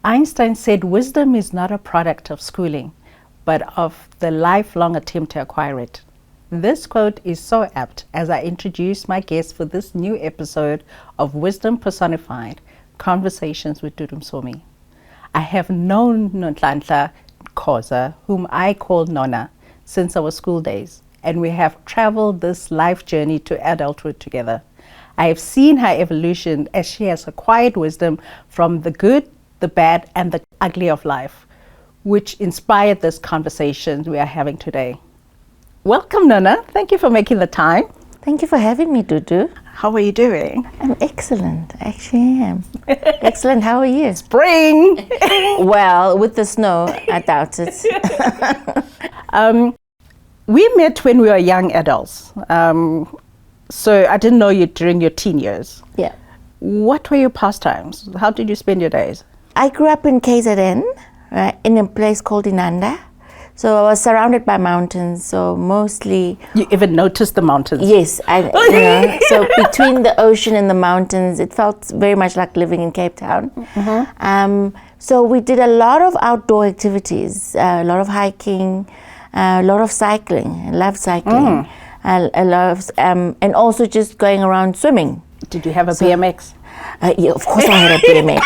Einstein said wisdom is not a product of schooling, but of the lifelong attempt to acquire it. This quote is so apt as I introduce my guest for this new episode of Wisdom Personified, Conversations with Dudu Msomi. I have known Nonhlanhla Koza, whom I call Nona, since our school days, and we have traveled this life journey to adulthood together. I have seen her evolution as she has acquired wisdom from the good, the bad, and the ugly of life, which inspired this conversation we are having today. Welcome, Nona. Thank you for making the time. Thank you for having me, Dudu. How are you doing? I'm excellent. I actually am. Excellent. How are you? Spring! Well, with the snow, I doubt it. We met when we were young adults. So I didn't know you during your teen years. Yeah. What were your pastimes? How did you spend your days? I grew up in KZN, right, in a place called Inanda. So I was surrounded by mountains, so mostly... You even noticed the mountains? Yes. So between the ocean and the mountains, it felt very much like living in Cape Town. Mm-hmm. So we did a lot of outdoor activities, a lot of hiking, a lot of cycling. I love cycling. I love, and also just going around swimming. Did you have a BMX? Yeah, of course I had a BMX.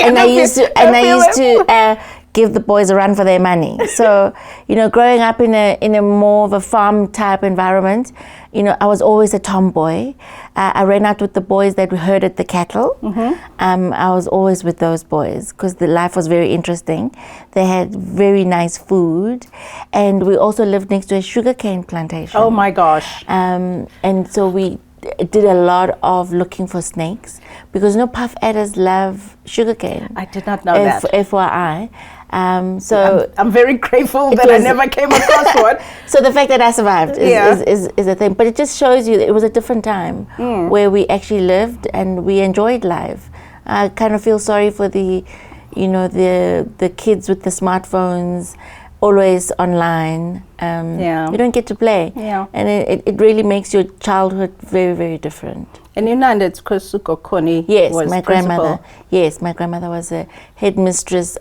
and I used to give the boys a run for their money. So, growing up in a more of a farm type environment, I was always a tomboy. I ran out with the boys that herded the cattle. Mm-hmm. I was always with those boys because the life was very interesting. They had very nice food, and we also lived next to a sugarcane plantation. Oh my gosh! And so we did a lot of looking for snakes because puff adders love sugarcane. I did not know that. FYI. So I'm very grateful that I never came across one. So the fact that I survived is a thing, but it just shows you that it was a different time where we actually lived and we enjoyed life. I kind of feel sorry for the kids with the smartphones, always online. You don't get to play. Yeah. And it really makes your childhood very, very different. And in Nanda, it's because Suko Koni was my grandmother. Yes, my grandmother was a headmistress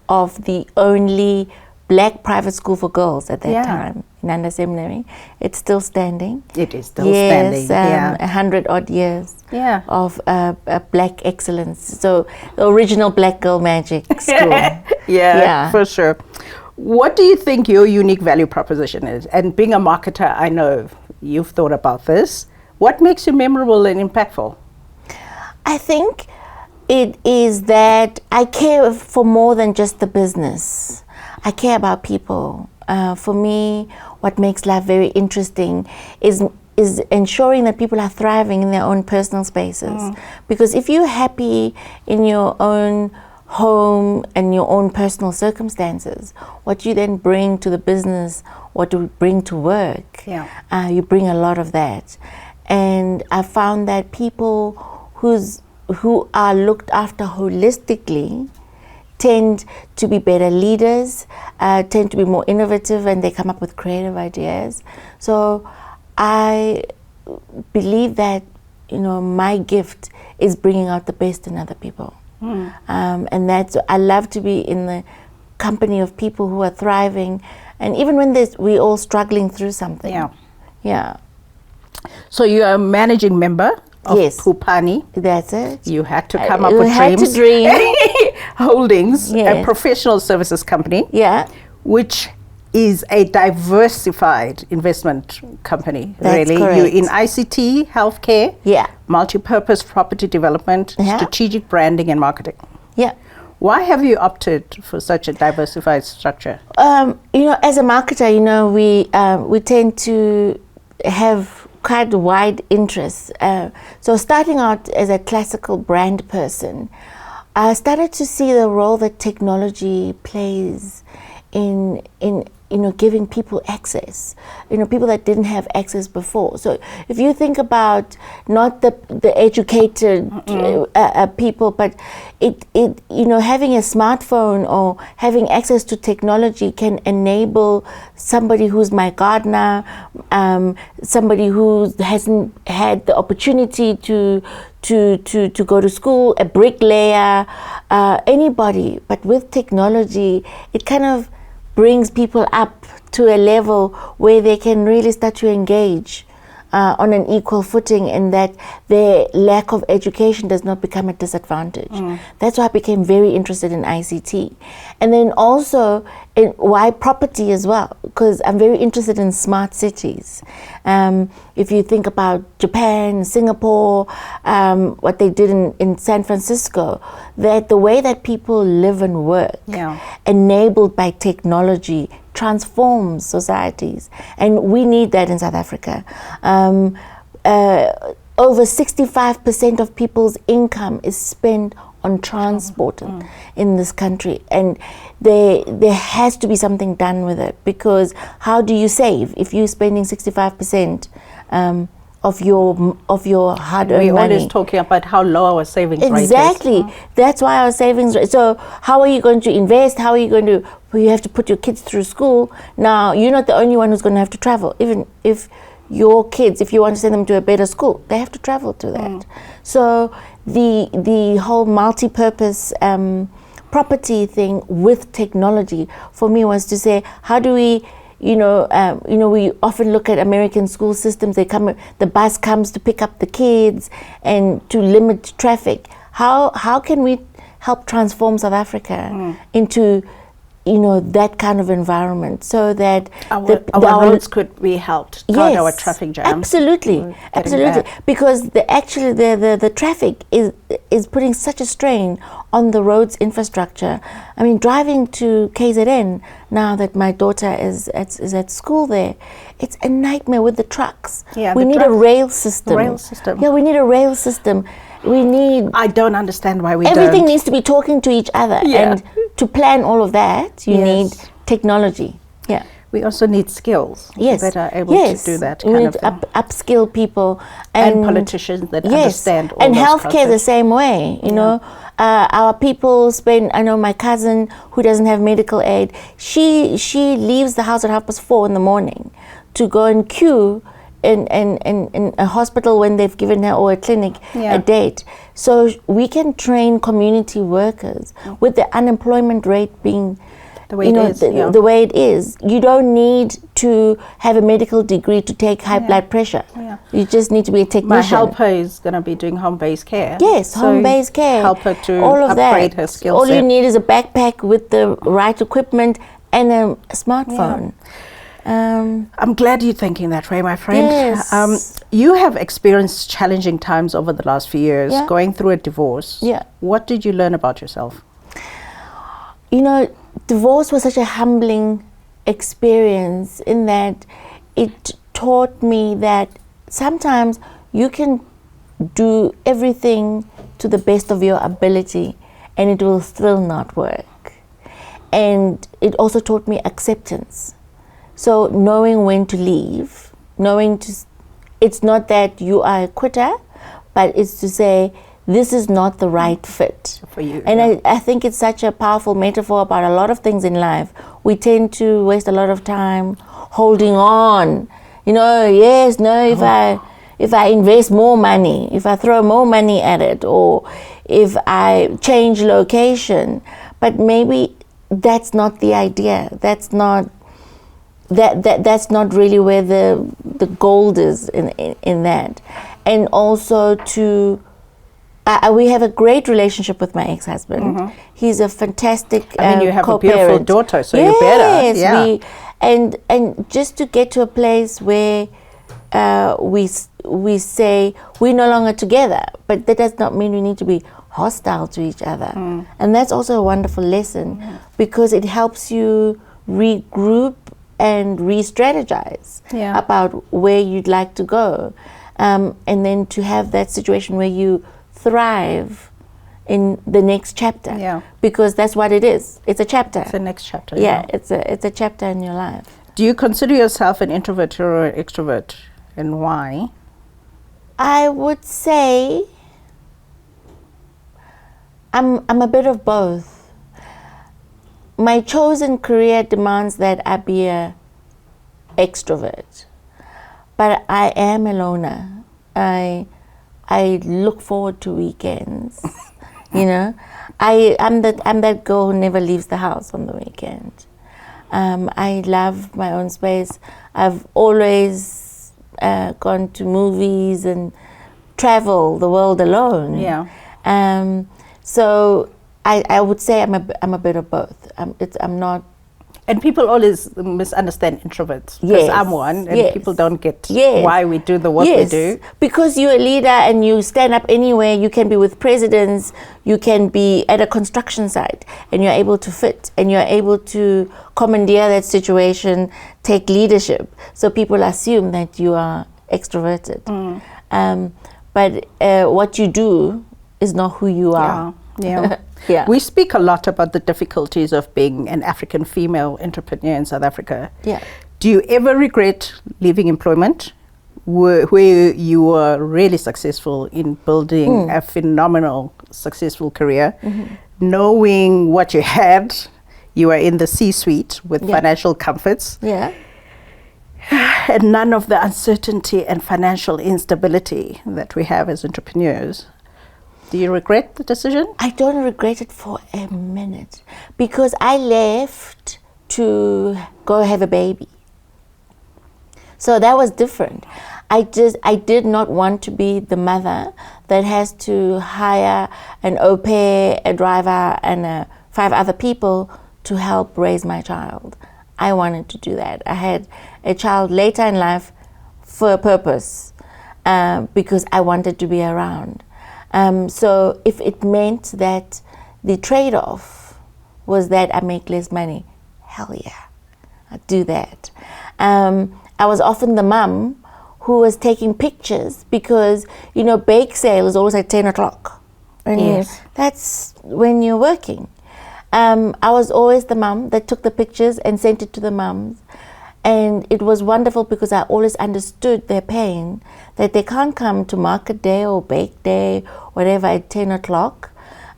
of the only black private school for girls at that time, Nanda Seminary. It's still standing. It is still standing. Yes, 100-odd years of black excellence. So the original black girl magic school. Yeah, for sure. What do you think your unique value proposition is? And being a marketer, I know you've thought about this. What makes you memorable and impactful? I think it is that I care for more than just the business. I care about people. For me, what makes life very interesting is ensuring that people are thriving in their own personal spaces. Because if you're happy in your own home and your own personal circumstances, what you then bring to the business, what you bring to work, you bring a lot of that. And I found that people who are looked after holistically tend to be better leaders, tend to be more innovative, and they come up with creative ideas. So I believe that my gift is bringing out the best in other people. And I love to be in the company of people who are thriving, and even when we're all struggling through something. Yeah. So you are a managing member of Phuphani. That's it. You had to come up with We had to dream. Holdings, a professional services company. Yeah. Which is a diversified investment company. That's really. correct. You're in ICT, healthcare, multi-purpose property development, strategic branding and marketing. Yeah. Why have you opted for such a diversified structure? As a marketer, we tend to have quite wide interests. So starting out as a classical brand person, I started to see the role that technology plays in giving people access, people that didn't have access before. So if you think about not the educated people, but having a smartphone or having access to technology can enable somebody who's my gardener, somebody who hasn't had the opportunity to to go to school, a bricklayer, anybody. But with technology, it kind of brings people up to a level where they can really start to engage on an equal footing, and that their lack of education does not become a disadvantage. That's why I became very interested in ICT. And then also in why property as well, because I'm very interested in smart cities. If you think about Japan, Singapore, what they did in San Francisco, that the way that people live and work, enabled by technology, transforms societies, and we need that in South Africa. Over 65% of people's income is spent on transport in this country, and there has to be something done with it, because how do you save if you're spending 65% of your hard-earned money? We're always talking about how low our savings rate is. Exactly. That's why our savings rate. So how are you going to invest? How are you going to? Well, you have to put your kids through school. Now, you're not the only one who's going to have to travel. Even if your kids, if you want to send them to a better school, they have to travel to that. So the whole multi-purpose property thing with technology for me was to say, how do we, we often look at American school systems. The bus comes to pick up the kids and to limit traffic. How can we help transform South Absolutely into that kind of environment, so that our roads could be helped cut our traffic jam? Absolutely, because the traffic is putting such a strain on the roads infrastructure. I mean, driving to KZN now that my daughter is at school there, it's a nightmare with the trucks. We need a rail system. Yeah, we need a rail system. I don't understand why everything needs to be talking to each other, and to plan all of that, you need technology. Yeah. We also need skills that are able to do that kind of thing. Upskill people and politicians that understand all and those healthcare concepts. the same way. You know, our people spend. I know my cousin who doesn't have medical aid. She leaves the house at 4:30 in the morning to go and queue in a hospital when they've given her, or a clinic, a date. So we can train community workers with the unemployment rate being the way the way it is. You don't need to have a medical degree to take high blood pressure. You just need to be a technician. My helper is going to be doing home-based care. Yes, home-based care. Help her to all of upgrade that. her skill set. All you need is a backpack with the right equipment and a smartphone. I'm glad you're thinking that way, my friend. Yes. You have experienced challenging times over the last few years, going through a divorce. What did you learn about yourself? Divorce was such a humbling experience, in that it taught me that sometimes you can do everything to the best of your ability and it will still not work. And it also taught me acceptance. So knowing when to leave, it's not that you are a quitter, but it's to say, this is not the right fit for you. And I think it's such a powerful metaphor about a lot of things in life. We tend to waste a lot of time holding on. If I invest more money, if I throw more money at it, or if I change location, but maybe that's not the idea. That's not really where the gold is in that. And also we have a great relationship with my ex-husband. He's a fantastic you have co-parent. A beautiful daughter, so you're better. Yes, and just to get to a place where we say we're no longer together, but that does not mean we need to be hostile to each other. And that's also a wonderful lesson, because it helps you regroup and re-strategize about where you'd like to go, and then to have that situation where you thrive in the next chapter, because that's what it is. It's a chapter. It's the next chapter. It's a chapter in your life. Do you consider yourself an introvert or an extrovert, and why? I would say I'm a bit of both. My chosen career demands that I be an extrovert, but I am a loner. I look forward to weekends. You know, I'm that girl who never leaves the house on the weekend. I love my own space. I've always gone to movies and travel the world alone. Yeah. So I would say I'm a bit of both. I'm not. And people always misunderstand introverts. Because Yes. I'm one, and Yes. people don't get Yes. why we do the work we do. Because you're a leader and you stand up anywhere. You can be with presidents, you can be at a construction site, and you're able to fit, and you're able to commandeer that situation, take leadership. So people assume that you are extroverted. But what you do is not who you are. Yeah. Yeah. We speak a lot about the difficulties of being an African female entrepreneur in South Africa. Yeah. Do you ever regret leaving employment where you were really successful in building a phenomenal, successful career, knowing what you had, you were in the C-suite with financial comforts, Yeah. and none of the uncertainty and financial instability that we have as entrepreneurs? Do you regret the decision? I don't regret it for a minute, because I left to go have a baby. So that was different. I did not want to be the mother that has to hire an au pair, a driver, and 5 other people to help raise my child. I wanted to do that. I had a child later in life for a purpose, because I wanted to be around. So if it meant that the trade-off was that I make less money, hell yeah, I'd do that. I was often the mum who was taking pictures, because, you know, bake sale is always at 10 o'clock. And Yes. that's when you're working. I was always the mum that took the pictures and sent it to the mums. And it was wonderful, because I always understood their pain, that they can't come to market day or bake day, whatever, at 10 o'clock.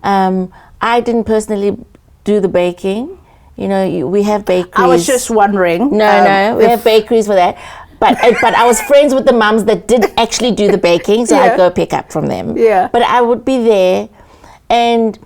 I didn't personally do the baking. You know, we have bakeries. I was just wondering. No, we have bakeries for that. But I was friends with the mums that did actually do the baking, so I'd go pick up from them. Yeah. But I would be there and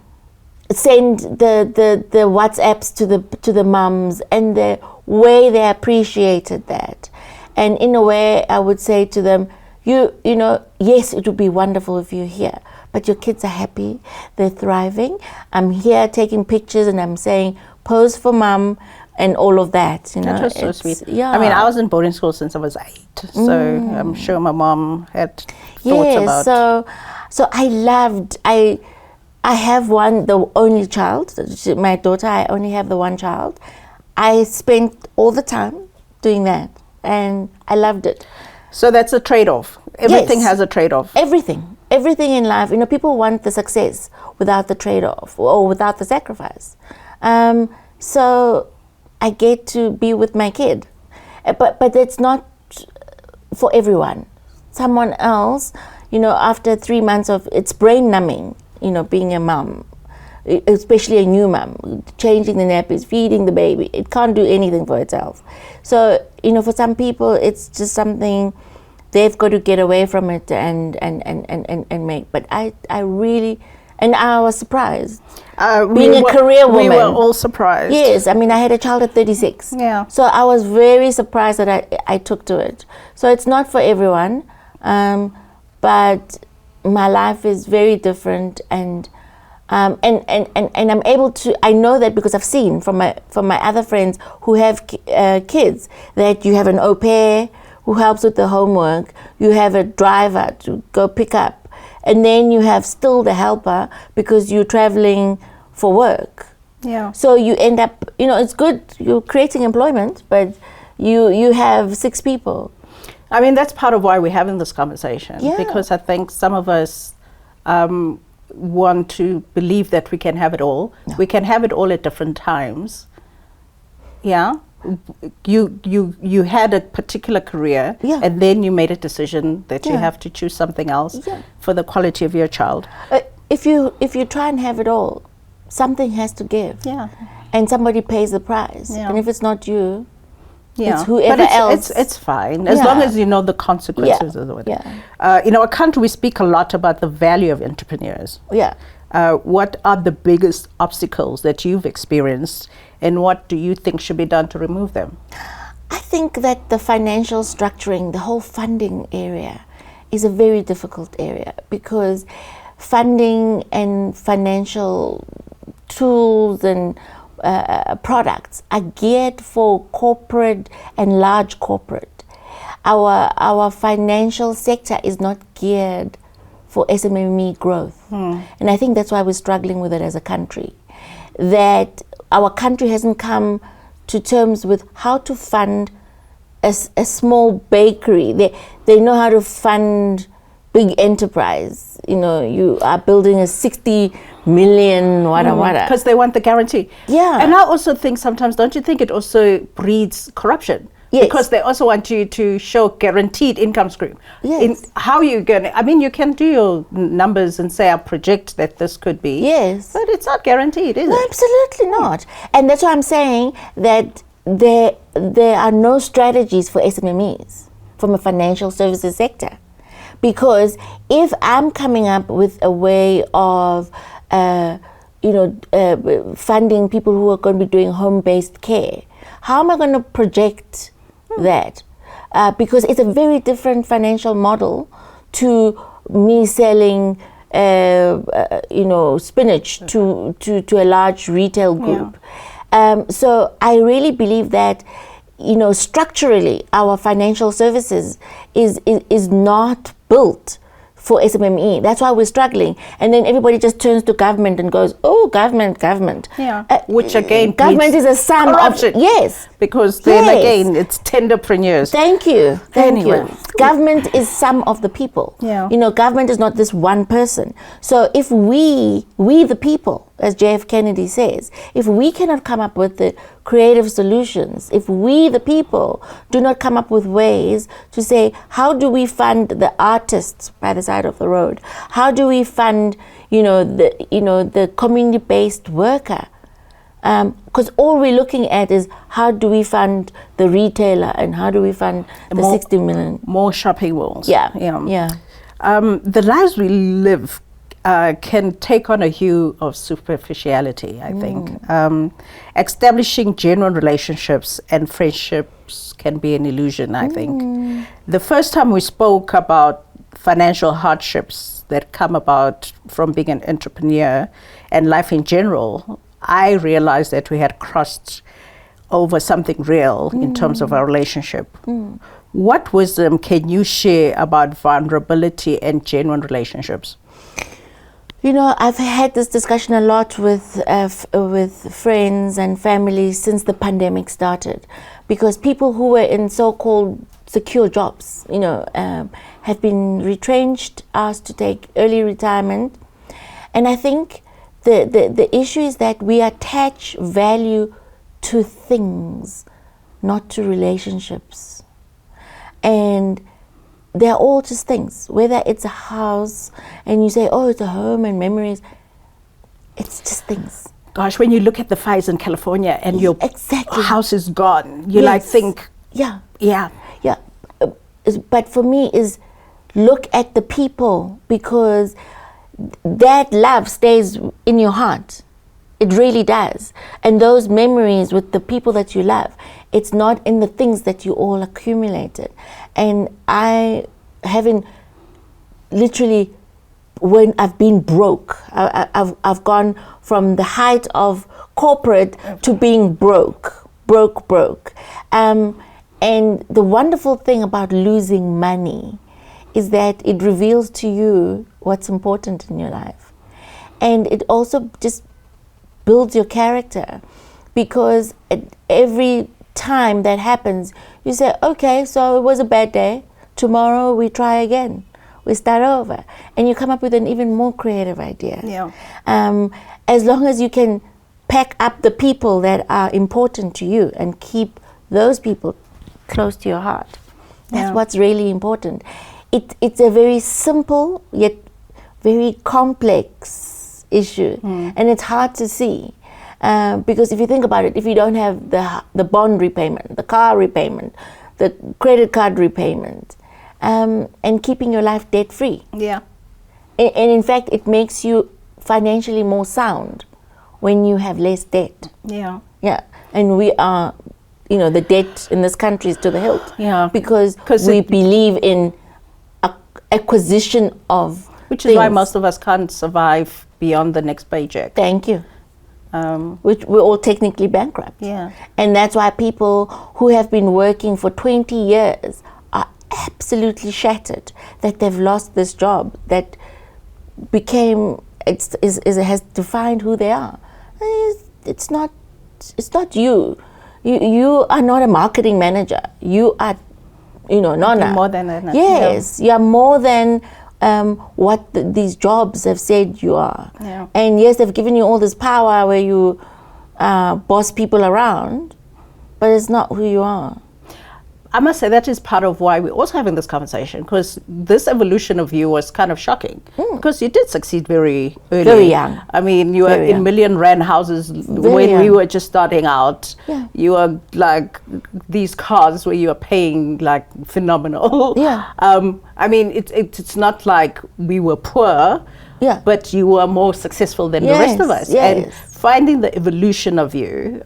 send the WhatsApps to the mums, and the way they appreciated that. And in a way, I would say to them, you know, yes, it would be wonderful if you're here, but your kids are happy, they're thriving. I'm here taking pictures, and I'm saying, pose for mum, and all of that. You know, That was so sweet. Yeah. I mean, I was in boarding school since I was 8, so I'm sure my mom had thoughts about. So I loved. I have the only child. My daughter. I only have the one child. I spent all the time doing that, and I loved it. So that's a trade-off. Everything has a trade-off. Everything in life. You know, people want the success without the trade-off or without the sacrifice. So I get to be with my kid, but it's not for everyone. Someone else, you know, after 3 months of, it's brain numbing, you know, being a mom, especially a new mom, changing the nappies, feeding the baby. It can't do anything for itself. So, you know, for some people, it's just something they've got to get away from it and make. But I really, and I was surprised. Being a career woman. We were all surprised. Yes, I mean, I had a child at 36. Yeah. So I was very surprised that I took to it. So it's not for everyone, but my life is very different, and I'm able to. I know that because I've seen from my other friends who have kids, that you have an au pair who helps with the homework, you have a driver to go pick up, and then you have still the helper because you're traveling for work. Yeah. So you end up, you know, it's good, you're creating employment, but you have 6 people. I mean, that's part of why we're having this conversation. Yeah. Because I think some of us want to believe that we can have it all. No. We can have it all at different times. Yeah. You had a particular career, Yeah. and then you made a decision that you Yeah. have to choose something else Yeah. for the quality of your child. If you try and have it all, something has to give. Yeah. And somebody pays the price. Yeah. And if it's not you, Yeah, It's whoever but else. it's fine as long as you know the consequences of it. In our country, we speak a lot about the value of entrepreneurs. Yeah. What are the biggest obstacles that you've experienced, and what do you think should be done to remove them? I think that the financial structuring, the whole funding area, is a very difficult area, because funding and financial tools and products are geared for corporate and large corporate. Our financial sector is not geared for SMME growth. And I think that's why we're struggling with it as a country. That our country hasn't come to terms with how to fund a small bakery. They know how to fund big enterprise. You know, you are building a 60 million wada. Because they want the guarantee. Yeah. And I also think sometimes, don't you think it also breeds corruption? Yes. Because they also want you to show guaranteed income stream. Yes. How you going to, I mean, you can do your numbers and say, I project that this could be. Yes. But it's not guaranteed, is No, it? absolutely not. And that's why I'm saying that there are no strategies for SMMEs from a financial services sector. Because if I'm coming up with a way of, funding people who are going to be doing home-based care, how am I going to project that? Because it's a very different financial model to me selling, spinach to a large retail group. So I really believe that, structurally, our financial services is not built for SMME. That's why we're struggling. And then everybody just turns to government and goes, oh, government. Yeah. Which again, government is a sum corruption. of, yes. Because then again, it's tenderpreneurs. Thank you. Anyway. Government is some of the people. Yeah. Government is not this one person. So if we the people, as JF Kennedy says, if we cannot come up with the creative solutions, if we the people do not come up with ways to say, how do we fund the artists by the side of the road? How do we fund, the community-based worker? Because all we're looking at is how do we fund the retailer and how do we fund the 60 million? More shopping malls. Yeah. The lives we live can take on a hue of superficiality, I think. Establishing genuine relationships and friendships can be an illusion, I think. The first time we spoke about financial hardships that come about from being an entrepreneur and life in general, I realized that we had crossed over something real in terms of our relationship. What wisdom can you share about vulnerability and genuine relationships? I've had this discussion a lot with friends and family since the pandemic started, because people who were in so-called secure jobs, have been retrenched, asked to take early retirement. And I think the issue is that we attach value to things, not to relationships. And they're all just things, whether it's a house and you say, oh, it's a home and memories, it's just things. Gosh, when you look at the fires in California and your house is gone, you think, Yeah. But for me is look at the people, because that love stays in your heart. It really does. And those memories with the people that you love, it's not in the things that you all accumulated. And I haven't litten when I've been broke, I've gone from the height of corporate to being broke. And the wonderful thing about losing money is that it reveals to you what's important in your life. And it also just builds your character, because every time that happens, you say, okay, so it was a bad day. Tomorrow we try again. We start over. And you come up with an even more creative idea. Yeah. As long as you can pack up the people that are important to you and keep those people close to your heart. That's what's really important. It's a very simple yet very complex issue, and it's hard to see. Because if you think about it, if you don't have the bond repayment, the car repayment, the credit card repayment, and keeping your life debt free. Yeah. And in fact, it makes you financially more sound when you have less debt. Yeah. Yeah. And we are, the debt in this country is to the hilt. Yeah. Because we believe in acquisition of Which is why most of us can't survive beyond the next paycheck. Thank you. Which we're all technically bankrupt. Yeah. And that's why people who have been working for 20 years are absolutely shattered that they've lost this job that has defined who they are. It's not you. You are not a marketing manager. You are, Nonna. More than that. Yes, you are more than what these jobs have said you are. Yeah. And yes, they've given you all this power where you boss people around, but it's not who you are. I must say that is part of why we're also having this conversation, because this evolution of you was kind of shocking, because you did succeed very early. Very young. I mean, you were Very in young. million rand houses when young. we were just starting out. Yeah. You were like these cars where you were paying like phenomenal. Yeah. I mean, it's not like we were poor. Yeah. But you were more successful than the rest of us. Yes. And finding the evolution of you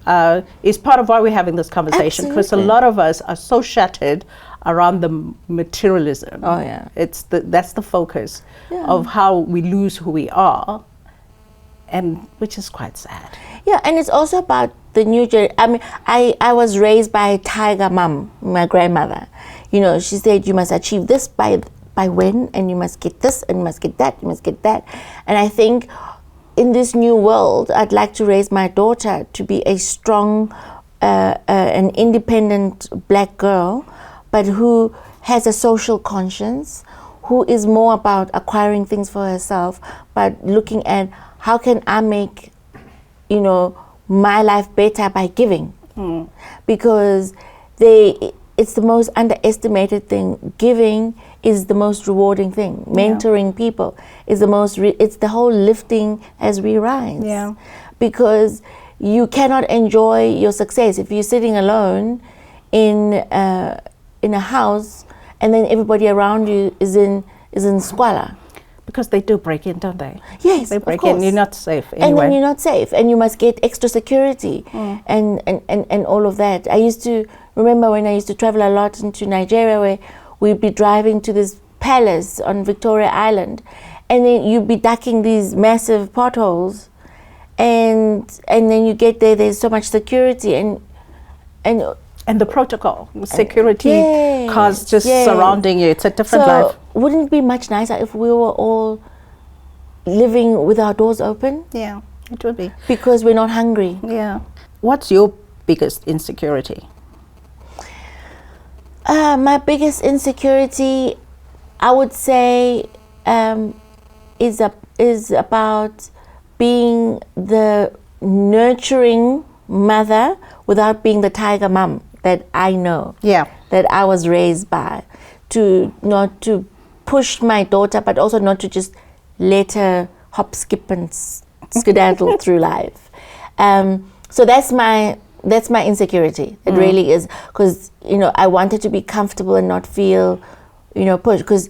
is part of why we're having this conversation, because a Absolutely. lot of us are so shattered around the materialism. Oh, yeah. That's the focus of how we lose who we are, and which is quite sad. Yeah, and it's also about the new generation. I mean, I was raised by a tiger mom, my grandmother. She said you must achieve this by when, and you must get this, and you must get that, you must get that. And I think in this new world, I'd like to raise my daughter to be a strong, an independent black girl, but who has a social conscience, who is more about acquiring things for herself, but looking at how can I make, my life better by giving. Because it's the most underestimated thing. Giving is the most rewarding thing. Mentoring people is the most, it's the whole lifting as we rise. Yeah. Because you cannot enjoy your success if you're sitting alone in a house and then everybody around you is in squalor. Because they do break in, don't they? Yes, they break of course. in. You're not safe anyway. And then you're not safe, and you must get extra security and all of that. I used to remember when I used to travel a lot into Nigeria, where we'd be driving to this palace on Victoria Island, and then you'd be ducking these massive potholes, and then you get there. There's so much security and the protocol, security cars just surrounding you. It's a different life. Wouldn't it be much nicer if we were all living with our doors open? Yeah, it would be. Because we're not hungry. Yeah. What's your biggest insecurity? My biggest insecurity, I would say, is about being the nurturing mother without being the tiger mom that I know. Yeah. That I was raised by, to not to push my daughter, but also not to just let her hop, skip, and skedaddle through life. So that's my insecurity. It really is, because I wanted to be comfortable and not feel, pushed. Because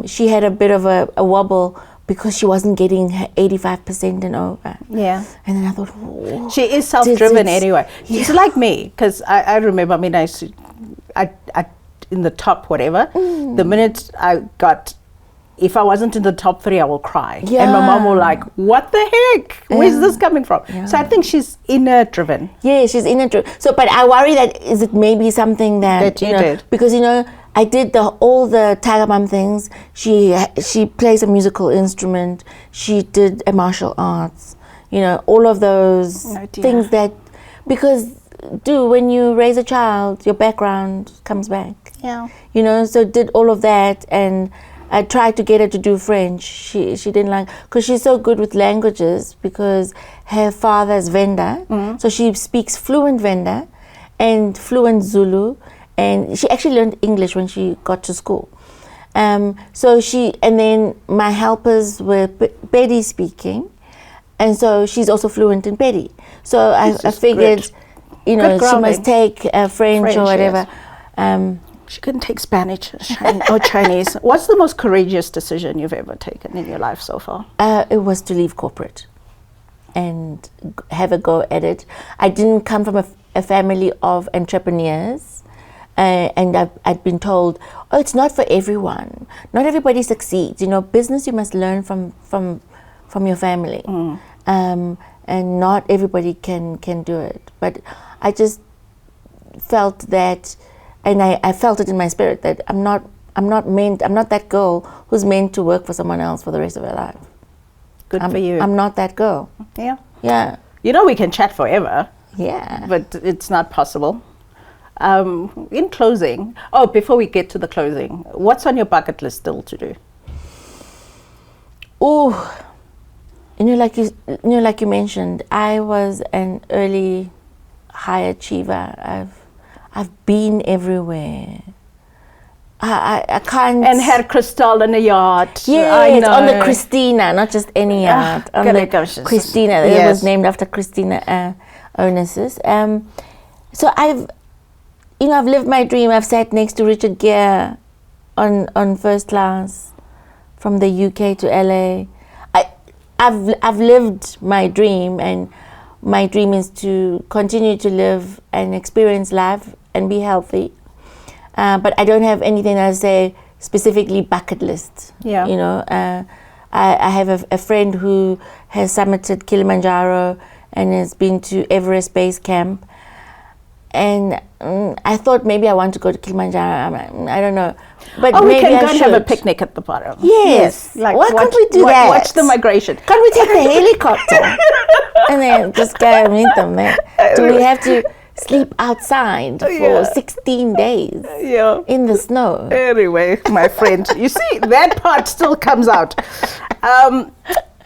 she had a bit of a wobble because she wasn't getting her 85% and over. Yeah. And then I thought, oh, she is self-driven anyway. She's like me, because I remember, I in the top whatever, the minute I got, if I wasn't in the top 3, I will cry. Yeah. And my mom will like, what the heck? Where's this coming from? Yeah. So I think she's inner driven. Yeah, she's inner driven. So, but I worry that is it maybe something that you did. Because I did all the Tiger Mom things. She plays a musical instrument. She did a martial arts. All of those things that, because when you raise a child, your background comes back. Yeah. So did all of that, and I tried to get her to do French. She didn't like, because she's so good with languages, because her father is Venda, so she speaks fluent Venda and fluent Zulu, and she actually learned English when she got to school. And then my helpers were Pedi speaking, And so she's also fluent in Pedi. So I figured, good. you know, Good she must take French or whatever. Yes. She couldn't take Spanish or Chinese. What's the most courageous decision you've ever taken in your life so far? It was to leave corporate and have a go at it. I didn't come from a family of entrepreneurs. And I'd been told, oh, it's not for everyone. Not everybody succeeds. You know, business you must learn from your family. And not everybody can do it. But I just felt that, and I felt it in my spirit, that I'm not that girl who's meant to work for someone else for the rest of her life. Good for you. I'm not that girl. Yeah. Yeah. You know, we can chat forever. Yeah. But it's not possible. In closing, before we get to the closing, what's on your bucket list still to do? Oh, like you mentioned, I was an early high achiever. I've been everywhere. I can't. And had Crystal in a yacht. Yes, on the Christina, not just any yacht. On the Christina, it was named after Christina Onassis. So I've lived my dream. I've sat next to Richard Gere on first class from the UK to LA. I've lived my dream, and my dream is to continue to live and experience life and be healthy. But I don't have anything that I say specifically bucket list. Yeah. You know, I have a friend who has summited Kilimanjaro and has been to Everest Base Camp. And I thought maybe I want to go to Kilimanjaro. I don't know. But maybe we can I go and should. have a picnic at the bottom. Yes. Like why can't we do that? Watch the migration. Can't we take the helicopter and then just go and meet them there? Do we have to sleep outside for 16 days in the snow? Anyway, my friend, you see, that part still comes out.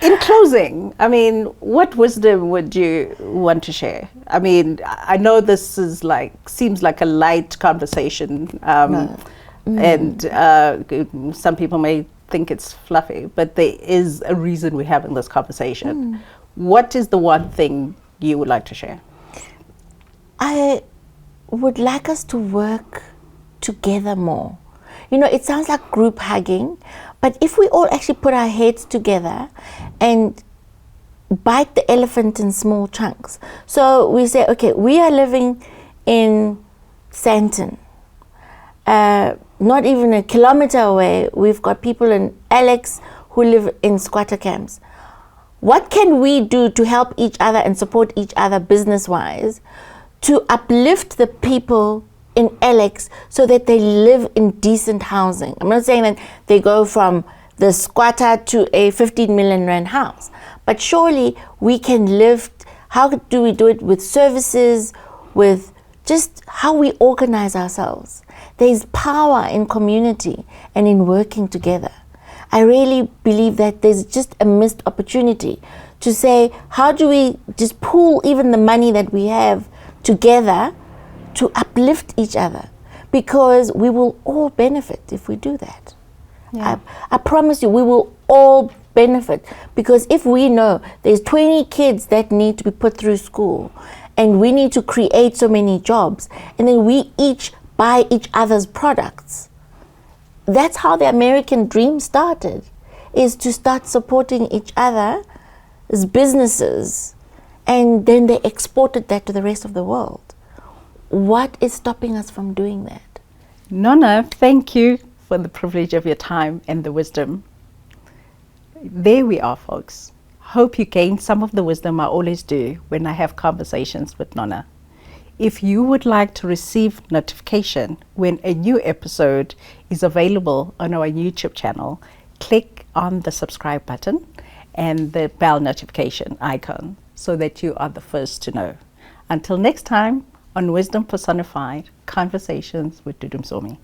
In closing, I mean, what wisdom would you want to share? I mean, I know this is seems like a light conversation, and some people may think it's fluffy, but there is a reason we're having this conversation. What is the one thing you would like to share? I would like us to work together more. You know, it sounds like group hugging, but if we all actually put our heads together and bite the elephant in small chunks. So we say, okay, we are living in Sandton. Not even a kilometer away, we've got people in Alex who live in squatter camps. What can we do to help each other and support each other business-wise to uplift the people in Alex so that they live in decent housing? I'm not saying that they go from the squatter to a 15 million rand house, but surely we can lift. How do we do it? With services, with just how we organize ourselves. There's power in community and in working together. I really believe that there's just a missed opportunity to say, how do we just pool even the money that we have together to uplift each other? Because we will all benefit if we do that. Yeah. I promise you, we will all benefit, because if we know there's 20 kids that need to be put through school and we need to create so many jobs, and then we each buy each other's products. That's how the American dream started, is to start supporting each other as businesses, and then they exported that to the rest of the world. What is stopping us from doing that? Nonna, thank you for the privilege of your time and the wisdom. There we are, folks. Hope you gain some of the wisdom I always do when I have conversations with Nonna. If you would like to receive notification when a new episode is available on our YouTube channel, click on the subscribe button and the bell notification icon so that you are the first to know. Until next time, on Wisdom Personified, Conversations with Dudu Msomi.